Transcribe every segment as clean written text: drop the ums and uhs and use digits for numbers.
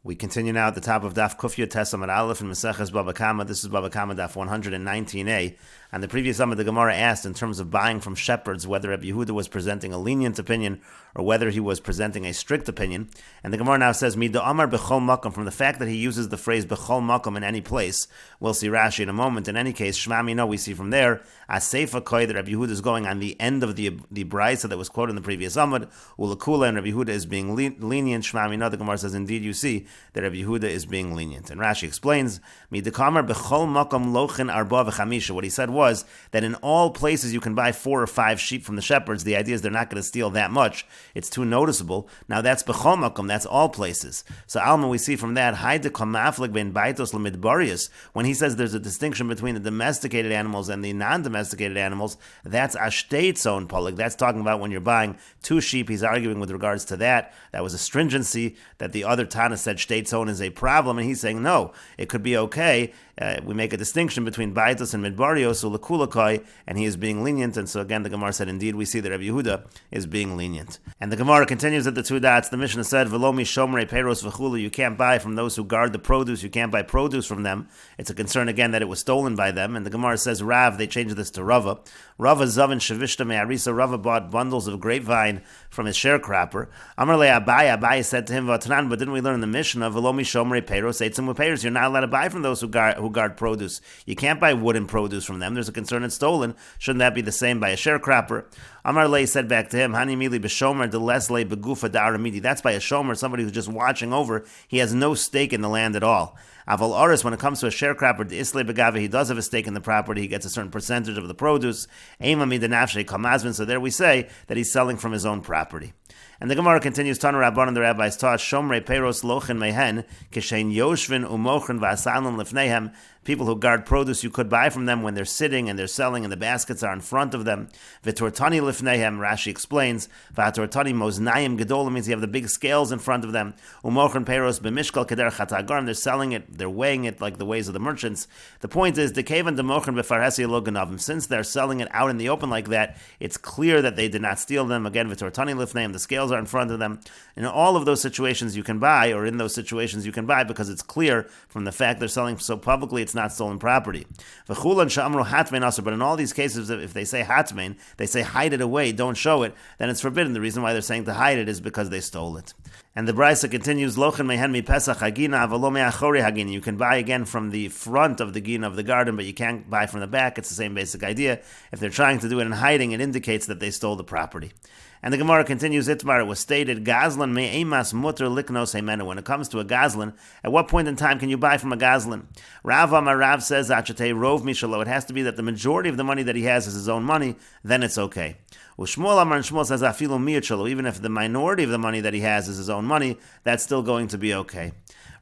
We continue now at the top of Daf Kufya Tesam Aleph and Meseches Babba Kamma. This is Babba Kamma Daf 119a. And the previous Amud, the Gemara asked in terms of buying from shepherds whether Rabbi Yehuda was presenting a lenient opinion or whether he was presenting a strict opinion. And the Gemara now says, Mida Amar B'chol Makom, from the fact that he uses the phrase B'chol Makom in any place. We'll see Rashi in a moment. In any case, Shmami no, we see from there, Aseifa Koi, that Rabbi Yehuda is going on the end of the Braisa that was quoted in the previous Amud, Ulakula, and Rabbi Yehuda is being lenient. Shmami no, the Gemara says, indeed you see that Rabbi Yehuda is being lenient. And Rashi explains, Mida Kamar B'chol Makom Lochin Arba V'chamisha. What he said was that in all places you can buy 4 or 5 sheep from the shepherds. The idea is they're not going to steal that much. It's too noticeable. Now that's b'chol makom, that's all places. So Alma, we see from that, when he says there's a distinction between the domesticated animals and the non-domesticated animals, that's ashteitzon polig. That's talking about when you're buying 2 sheep. He's arguing with regards to that. That was a stringency that the other Tana said shteitzon is a problem, and he's saying no, it could be okay. We make a distinction between baitos and midbarios, so lekulakai, and he is being lenient. And so again, the Gemara said, indeed, we see that Rabbi Yehuda is being lenient. And the Gemara continues at the 2 dots. The Mishnah said, "Velomi shomrei peros v'chulu." You can't buy from those who guard the produce. You can't buy produce from them. It's a concern again that it was stolen by them. And the Gemara says, Rav, they changed this to Rava. Rava zavin shavishta me'arisa. Rava bought bundles of grapevine from his sharecropper. Amar le Abai. Abai said to him, "Vatran." But didn't we learn in the Mishnah, "Velomi shomrei peros eitzim u'peros"? You're not allowed to buy from those who guard produce. You can't buy wooden produce from them. There's a concern it's stolen. Shouldn't that be the same by a sharecropper? Amar Lei said back to him, Hani mili b'shomer delesle begufa da'aramidi. That's by a shomer, somebody who's just watching over. He has no stake in the land at all. Aval Oris, when it comes to a sharecropper, the Isle Begava, he does have a stake in the property. He gets a certain percentage of the produce. Eima midanafshe kamazvin. So there we say that he's selling from his own property. And the Gemara continues, Tanu Rabban, and the rabbis taught, Shomrei Peros Lochin Mehen, Kishein Yoshvin Umochin Vasalon Lifnehem. People who guard produce, you could buy from them when they're sitting and they're selling and the baskets are in front of them. V'tortani Lifnehem, Rashi explains, V'tortani Moznayim Gedolim, means you have the big scales in front of them. Umochin Peros B'mishkal Keder Chatagarm, they're selling it, they're weighing it like the ways of the merchants. The point is, Dekevan Demochin B'farhesi Loganavim, since they're selling it out in the open like that, it's clear that they did not steal them. Again, V'tortani Lifnehem, the scales are in front of them. In all of those situations you can buy, or in those situations you can buy because it's clear from the fact they're selling so publicly it's not stolen property. But in all these cases, if they say hatmein, they say hide it away, don't show it, then it's forbidden. The reason why they're saying to hide it is because they stole it. And the Brisa continues, Lochen mehen mi pesach hagina avalo me'achori hagina. You can buy again from the front of the gina of the garden, but you can't buy from the back. It's the same basic idea. If they're trying to do it in hiding, it indicates that they stole the property. And the Gemara continues, Itmar, it was stated, Gazlan me'emas mutter liknos heimenu. When it comes to a gazlan, at what point in time can you buy from a gazlan? Rav Amar Rav says, Achatei rov mishalo. It has to be that the majority of the money that he has is his own money, then it's okay. Shmuel Amar, and Shmuel says, Afilu miyachalo. Even if the minority of the money that he has is his own money, that's still going to be okay.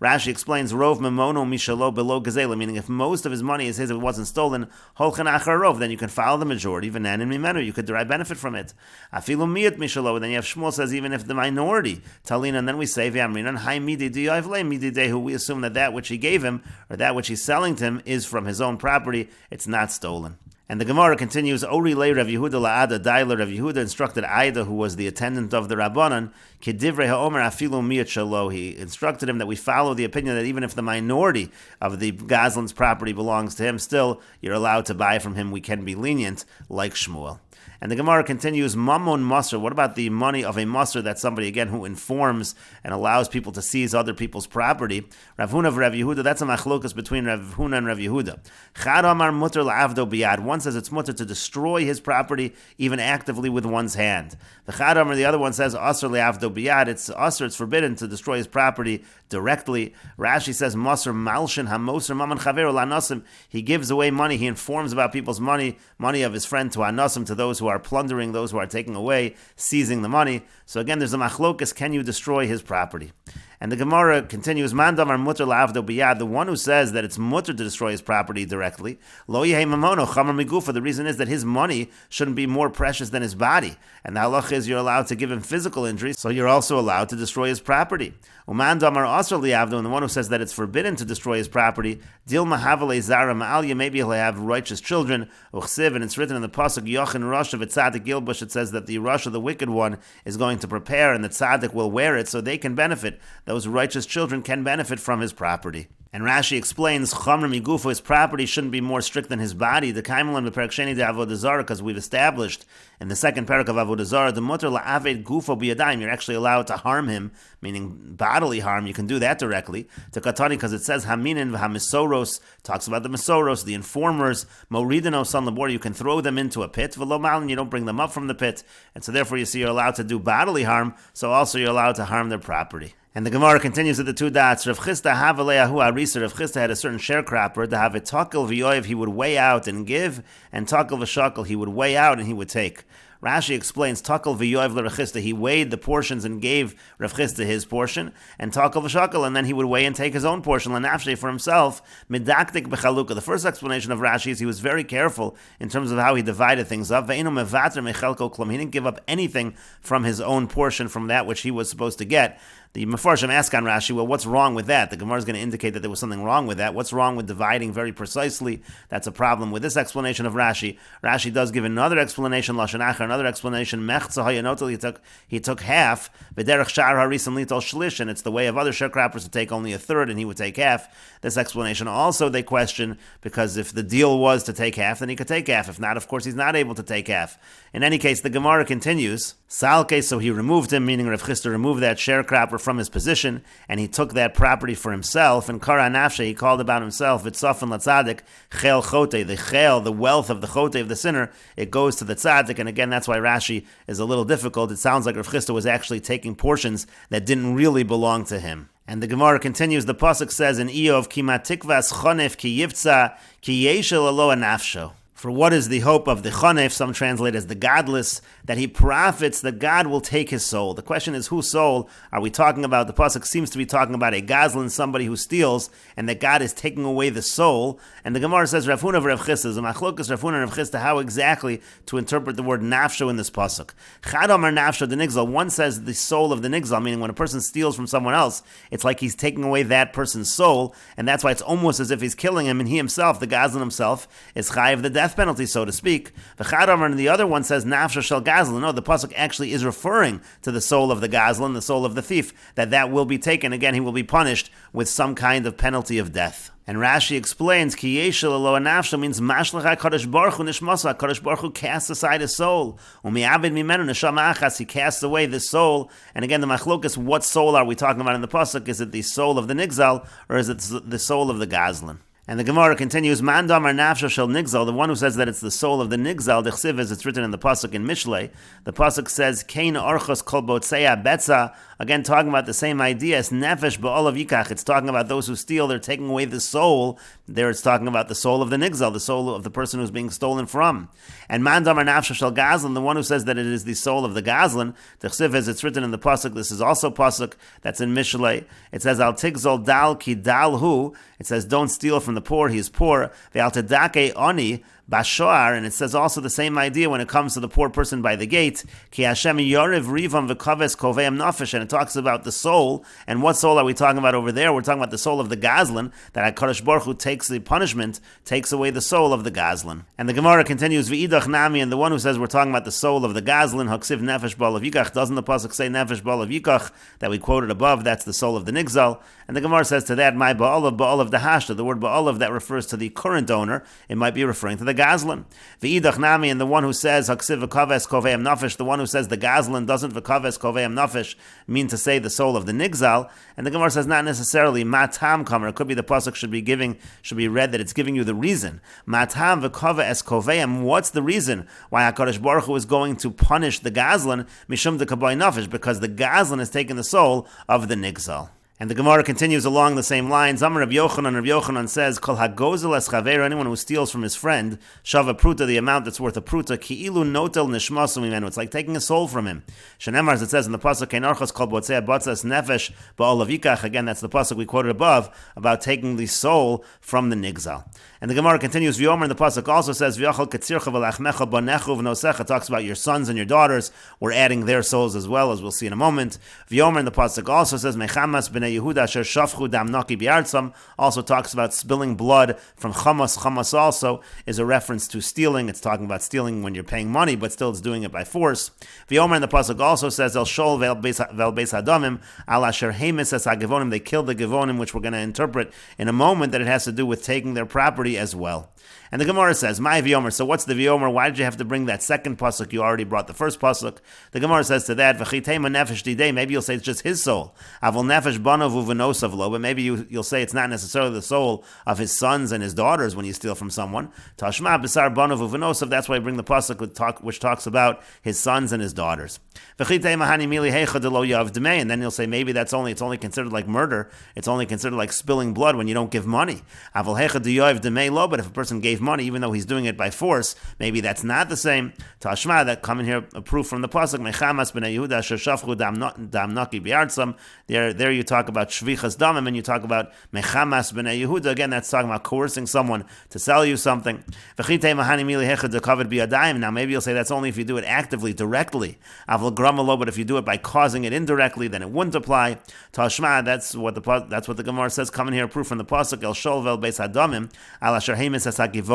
Rashi explains, Rov memono mishalo below gazela, meaning if most of his money is his, if it wasn't stolen, holchen achar rov, then you can follow the majority, v'nan and mimenu, you could derive benefit from it. Afilu miyat mishalo, and then you have Shmuel says, even if the minority, talina, and then we say, v'amrinan, hai midi di'ayvle midi dehu, we assume that which he gave him, or that which he's selling to him, is from his own property, it's not stolen. And the Gemara continues, Ori le Rav Yehuda la'ada daila. Rav Yehuda instructed Aida, who was the attendant of the Rabbanan, Kedivrei ha'omer afilu miyat shalo. He instructed him that we follow the opinion that even if the minority of the Gazlan's property belongs to him, still you're allowed to buy from him. We can be lenient, like Shmuel. And the Gemara continues, Mammon Masr. What about the money of a Masr? That's somebody, again, who informs and allows people to seize other people's property. Rav Huna of Rav Yehuda, that's a machlokas between Rav Huna and Rav Yehuda. Chad Amar mutter la'avdo biyad. One says it's mutter to destroy his property, even actively with one's hand. The Chad Amar, the other one says, Asr le'avdo biyad. It's Asr, it's forbidden to destroy his property directly. Rashi says, Masr malshin hamosr maman chaveru la'anasim. He gives away money, he informs about people's money of his friend to anasim, to those who are plundering, those who are taking away, seizing the money. So again, there's a machlokas, can you destroy his property? And the Gemara continues, Mandamar mutter la'avdo biyad, the one who says that it's mutter to destroy his property directly, lo yehei mamono chamar migufa, the reason is that his money shouldn't be more precious than his body. And the halach is you're allowed to give him physical injury, so you're also allowed to destroy his property. Umandamar asr li'avdo, and the one who says that it's forbidden to destroy his property, dil mahavale zara ma'alya, maybe he'll have righteous children, uchsiv, and it's written in the pasuk, yochin rosh of tzaddik gilbush, it says that the rosh of the wicked one is going to prepare, and the tzaddik will wear it, so they can benefit. those righteous children can benefit from his property. And Rashi explains, Chomer migufo, his property shouldn't be more strict than his body. The Kaimelan beperek sheni de avodah zarah, because we've established in the second parak of avodah zarah, the mutter la'aved gufo biyadayim, you're actually allowed to harm him, meaning bodily harm. You can do that directly. To katani, because it says haminin v'hamisoros, talks about the misoros, the informers, moridinos on the border. You can throw them into a pit. V'lo malin, you don't bring them up from the pit, and so therefore you see you're allowed to do bodily harm. So also you're allowed to harm their property. And the Gemara continues with the two dots. Rav Chisda havaleahu arisa. Rav Chisda had a certain sharecropper. To have a takel v'yoyev, he would weigh out and give, and takel v'shakel, he would weigh out and he would take. Rashi explains, takel v'yoyev l'Rav Chisda, he weighed the portions and gave Rav Chisda his portion, and takel v'shakel, and then he would weigh and take his own portion, l'nafshei, for himself, midaktik b'chaluka. The first explanation of Rashi is he was very careful in terms of how he divided things up. Ve'inu mevater mechelko klum, he didn't give up anything from his own portion, from that which he was supposed to get. The Mefarshim ask on Rashi, well, what's wrong with that? The Gemara is going to indicate that there was something wrong with that. What's wrong with dividing very precisely? That's a problem with this explanation of Rashi. Rashi does give another explanation, Lashon Achar, another explanation, Mechza hayanotel, he took half, V'derech shar harisim litol shlish, and it's the way of other sharecroppers to take only a third, and he would take half. This explanation also they question, because if the deal was to take half, then he could take half. If not, of course, he's not able to take half. In any case, the Gemara continues, Salke, so he removed him, meaning Rav Chisda removed that sharecropper from his position, and he took that property for himself, and Kara Nafshe, he called about himself, Vitzafan Latzadik, Chel Chote, the Chel, the wealth of the Chote of the sinner, it goes to the Tzadik, and again, that's why Rashi is a little difficult. It sounds like Rav Chisda was actually taking portions that didn't really belong to him. And the Gemara continues, the Pasuk says in Eov, Ki matikvas chonef ki yivtza, ki yeshel alo nafsho. For what is the hope of the chonef, some translate as the godless, that he profits, that God will take his soul. The question is, whose soul are we talking about? The pasuk seems to be talking about a gazlan, somebody who steals, and that God is taking away the soul. And the Gemara says, Rav Huna v'Rav Chisda, Machlokas Rav Huna and Rav Chisda, how exactly to interpret the word nafsho in this pasuk. Chad Amar nafsho the nigzal. One says the soul of the nigzal, meaning when a person steals from someone else, it's like he's taking away that person's soul, and that's why it's almost as if he's killing him, and he himself, the gazlan himself, is chayiv the death penalty, so to speak. The Chad Amar, and the other one says nafsho shel gazlan. No, the pasuk actually is referring to the soul of the gazlan, the soul of the thief, that will be taken. Again, he will be punished with some kind of penalty of death. And Rashi explains, Ki yeshel alo nafsho means mashlach HaKadosh Baruch Hu nishmasa. HaKadosh Baruch Hu casts aside his soul. Umi'abed mimenu neshama achas, he casts away this soul. And again, the machlokas, what soul are we talking about in the pasuk? Is it the soul of the nigzal, or is it the soul of the gazlan? And the Gemara continues, Man damar nafsho shel nigzal, the one who says that it's the soul of the nigzal, dechsiv, as it's written in the pasuk in Mishlei. The pasuk says, Kein orchos kol botzeya betza, again talking about the same idea as nefesh ba'olav yikach. It's talking about those who steal, they're taking away the soul. There it's talking about the soul of the nigzal, the soul of the person who's being stolen from. And man damar nafsho shel gazlan, the one who says that it is the soul of the gazlan, dechsiv, as it's written in the pasuk, this is also pasuk that's in Mishlei. It says, Al tigzol dal ki dal hu, it says, don't steal from the poor, he is poor. Ve'al tedake oni bashoar, and it says also the same idea when it comes to the poor person by the gate. Ki Hashem yorev rivam v'kaves koveim nafesh, and it talks about the soul. And what soul are we talking about over there? We're talking about the soul of the gazlan, that HaKadosh Baruch Hu takes the punishment, takes away the soul of the gazlan. And the Gemara continues, v'idach nami, and the one who says we're talking about the soul of the gazlan, haksiv nefesh ba'olav yikach, doesn't the pasuk say nefesh ba'olav yikach, that we quoted above, that's the soul of the nigzal. And the Gemara says to that, my ba'olav dahashta, the word ba'olav that refers to the current owner, it might be referring to the gazlan. V'idach nami, and the one who says haksiv v'kaves koveim nafesh, the one who says the gazlan doesn't v'kaves koveim nafesh mean to say the soul of the nigzal. And the Gemara says not necessarily matam kamer. It could be the pasuk should be read that it's giving you the reason. Matam v'kaves koveim. What's the reason why HaKadosh Baruch Hu is going to punish the gazlan mishum de kabay nafesh? Because the gazlan is taking the soul of the nigzal. And the Gemara continues along the same lines. Amar Rabbi Yochanan says, Kol hagozel es chaver, anyone who steals from his friend, shava pruta, the amount that's worth a pruta, ki ilu notel nishmasu mimenu, it's like taking a soul from him. Shenemar, as it says in the pasuk, Kein orchos kol botzei botzas nefesh ba'olav yikach, again, that's the pasuk we quoted above, about taking the soul from the nigzal. And the Gemara continues, V'yomer, and the pasuk also says, V'yachol ketzircha v'lachmecha banechu v'nosecha, talks about your sons and your daughters, we're adding their souls as well, as we'll see in a moment. V'yomer, and the pasuk also says, Mechamas b'nei b'nei Yehuda asher shafchu dam naki bi'artzam, also talks about spilling blood from chamas. Chamas also is a reference to stealing. It's talking about stealing when you're paying money, but still it's doing it by force. V'yomer in the pasuk also says, El shol vel beis hadamim al asher heimis es hagivonim. They killed the givonim, which we're going to interpret in a moment that it has to do with taking their property as well. And the Gemara says, "My v'yomer." So what's the v'yomer? Why did you have to bring that second pasuk? You already brought the first pasuk. The Gemara says to that, "V'chitema nefesh didei." Maybe you'll say it's just his soul. Avol nefesh banov uvenosov lo. But maybe you'll say it's not necessarily the soul of his sons and his daughters when you steal from someone. Tashma b'sar banov uvenosov. That's why I bring the pasuk which talks about his sons and his daughters. V'chitema hani mili heicha de lo yav demei. And then you'll say maybe it's only considered like murder. It's only considered like spilling blood when you don't give money. Avol heicha de yav demei lo. But if a person gave money, even though he's doing it by force, maybe that's not the same. Tashma, that come in here, a proof from the pasuk, mechamas b'nei Yehuda asher shafchu dam naki bi'artzam. There you talk about shvichas damim, and you talk about mechamas b'nei Yehuda. Again, that's talking about coercing someone to sell you something. V'chitei mahani mili hechad dekavad biyadayim. Now maybe you'll say that's only if you do it actively, directly. Avol gramalo, but if you do it by causing it indirectly, then it wouldn't apply. Tashma, that's what the Gemara says. Come in here, a proof from the pasuk, el shol vel beis hadamim al asher heimis es hagivonim.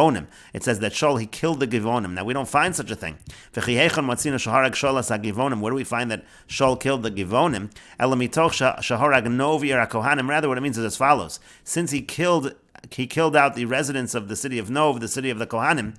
It says that Shol, he killed the Givonim. Now, we don't find such a thing. Where do we find that Shol killed the Givonim? Rather, what it means is as follows. Since he killed out the residents of the city of Nov, the city of the Kohanim,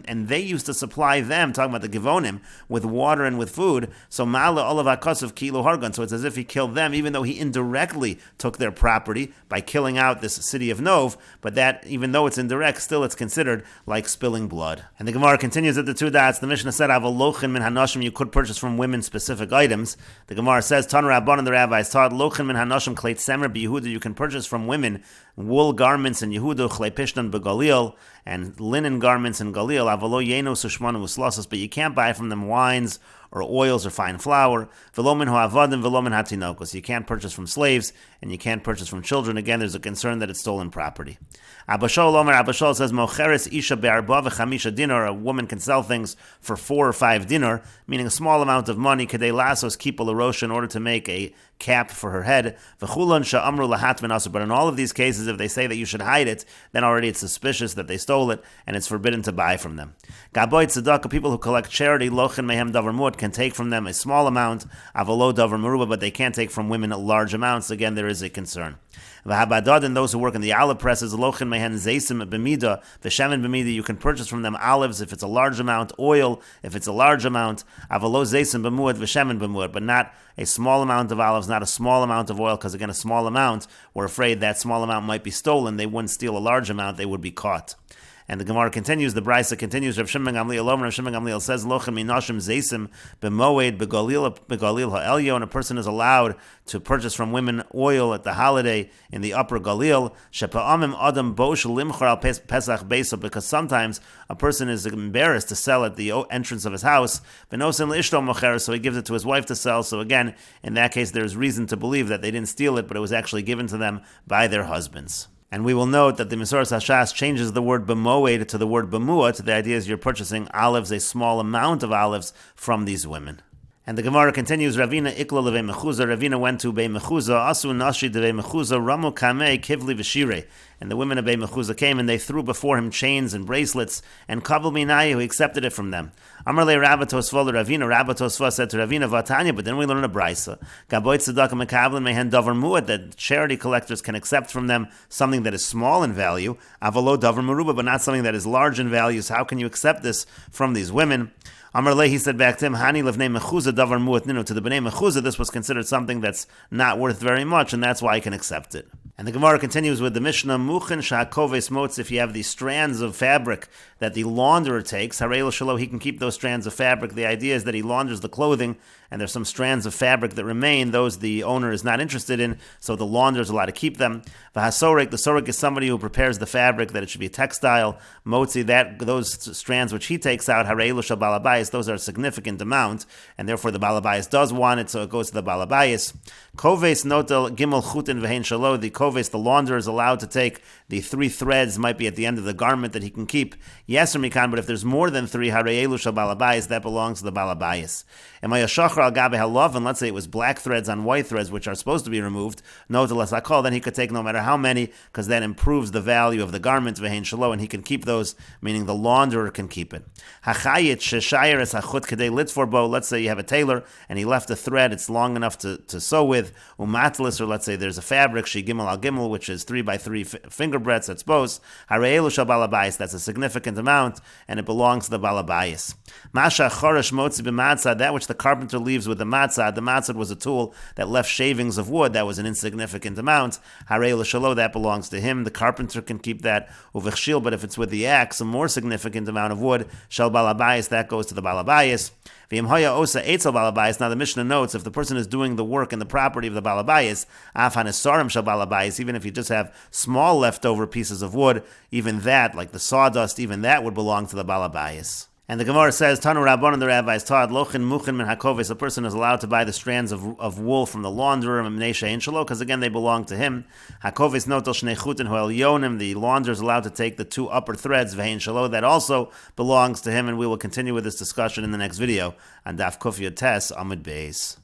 and they used to supply them, talking about the Givonim, with water and with food. So so it's as if he killed them, even though he indirectly took their property by killing out this city of Nov, but that, even though it's indirect, still it's considered like spilling blood. And the Gemara continues at the two dots. The Mishnah said, Avalochin min hanoshim, you could purchase from women specific items. The Gemara says, Tan Rabban and the rabbis taught, Lochin min hanoshim kleit semer b'Yehuda, you can purchase from women wool garments in Yehuda, chlei pishtan begalil, and linen garments in Galil, avalo yeno sushmanu uslosas, but you can't buy from them wines or oils or fine flour. Velomin ho'avadim, velomin hatinokos. You can't purchase from slaves, and you can't purchase from children. Again, there's a concern that it's stolen property. Abba Shaul says, Mocheres isha be'arba v'chamisha dinar, a woman can sell things for 4 or 5 dinar, meaning a small amount of money, kadei lasos kipa l'rosh, in order to make a cap for her head. V'chulon sha'amru lahat v'nasu. But in all of these cases, if they say that you should hide it, then already it's suspicious that they stole it, and it's forbidden to buy from them. Gaboy tzedakah, people who collect charity, lochin mehem davar mu'at, can take from them a small amount, avolo davar meruba, but they can't take from women large amounts. Again, there is a concern. V'habadad, and those who work in the olive presses, lochin mehen zeisim b'mida, v'shemen b'mida, you can purchase from them olives if it's a large amount, oil if it's a large amount, avolo zeisim b'muad, v'shemen b'muad, but not a small amount of olives, not a small amount of oil, because again, a small amount, we're afraid that small amount might be stolen. They wouldn't steal a large amount, they would be caught. And the Gemara continues, the Brisa continues, Rav Shimon Gamliel says, Lochem minashim zeisim b'moed begalil ha'elyo, and a person is allowed to purchase from women oil at the holiday in the upper Galil, shepa'amim adam bosh limchar al pesach beso, because sometimes a person is embarrassed to sell at the entrance of his house, v'nosin l'ishto mocher, so he gives it to his wife to sell. So again, in that case, there's reason to believe that they didn't steal it, but it was actually given to them by their husbands. And we will note that the Mesoras Hashas changes the word b'moed to the word b'muat. The idea is you're purchasing olives, a small amount of olives, from these women. And the Gemara continues, Ravina ikla levei mechuza, Ravina went to Bei Mechuza, asu nashi devei mechuza, ramu kamei kivli v'shirei. And the women of Bei Mechuza came and they threw before him chains and bracelets, and kavel minayi, who accepted it from them. Amar le Rabba Tosfa Ravina, Rabba Tosfa said to Ravina, Vatanya, but then we learn a brisa. Gaboit tzedakah mekabel mehen davar muad, that charity collectors can accept from them something that is small in value, avalo davar meruba, but not something that is large in value. So how can you accept this from these women? Amar le, he said back to him, Hani levnei mechuza davar muat ninu, to the bnei mechuza, this was considered something that's not worth very much, and that's why I can accept it. And the Gemara continues with the Mishnah, Muchin sha'koves motz, if you have these strands of fabric that the launderer takes, Harei l'shalo, he can keep those strands of fabric. The idea is that he launders the clothing, and there's some strands of fabric that remain, those the owner is not interested in, so the launderer is allowed to keep them. V'hasorek, the sorek is somebody who prepares the fabric, that it should be a textile. Motzi, that those strands which he takes out, Harei l'shal balabayis, those are a significant amount, and therefore the balabayis does want it, so it goes to the balabayis. Koves notel gimel chutin v'hein shalo, the koves, the launderer, is allowed to take the 3 threads, might be at the end of the garment that he can keep. Yes or mikan, but if there's more than 3, harei elu shel balabayis, that belongs to the balabayis. And my yashachar al gabe halov, and let's say it was black threads on white threads, which are supposed to be removed, no to lesakol, then he could take no matter how many, because that improves the value of the garment, vehein shelo, and he can keep those, meaning the launderer can keep it. Hachayit sheshayer es hachut kedei litfor bo, let's say you have a tailor, and he left a thread, it's long enough to sew with, umatlis, or let's say there's a fabric, she gimel al gimel, which is 3 by 3 finger breadths, that's both, hareelu shal balabayis, that's a significant amount, and it belongs to the balabayis. Masha choresh motzi b'matzah, that which the carpenter leaves with the matzah was a tool that left shavings of wood, that was an insignificant amount, hareelu shalo, that belongs to him, the carpenter can keep that, uvechshil, but if it's with the axe, a more significant amount of wood, shal balabayis, that goes to the balabayis. Now the Mishnah notes, if the person is doing the work in the property of the balabayis, even if you just have small leftover pieces of wood, even that, like the sawdust, even that would belong to the balabayis. And the Gemara says, Tanu Rabbanan, the rabbis taught, Lochin Muchin min Hakovis, a person is allowed to buy the strands of wool from the launderer, because again they belong to him. Hakovis notel shnei chutin hoel yonim, the launderer is allowed to take the 2 upper threads, vehein shalo, that also belongs to him, and we will continue with this discussion in the next video on Daf Kuf Yud Tes Amud Beis.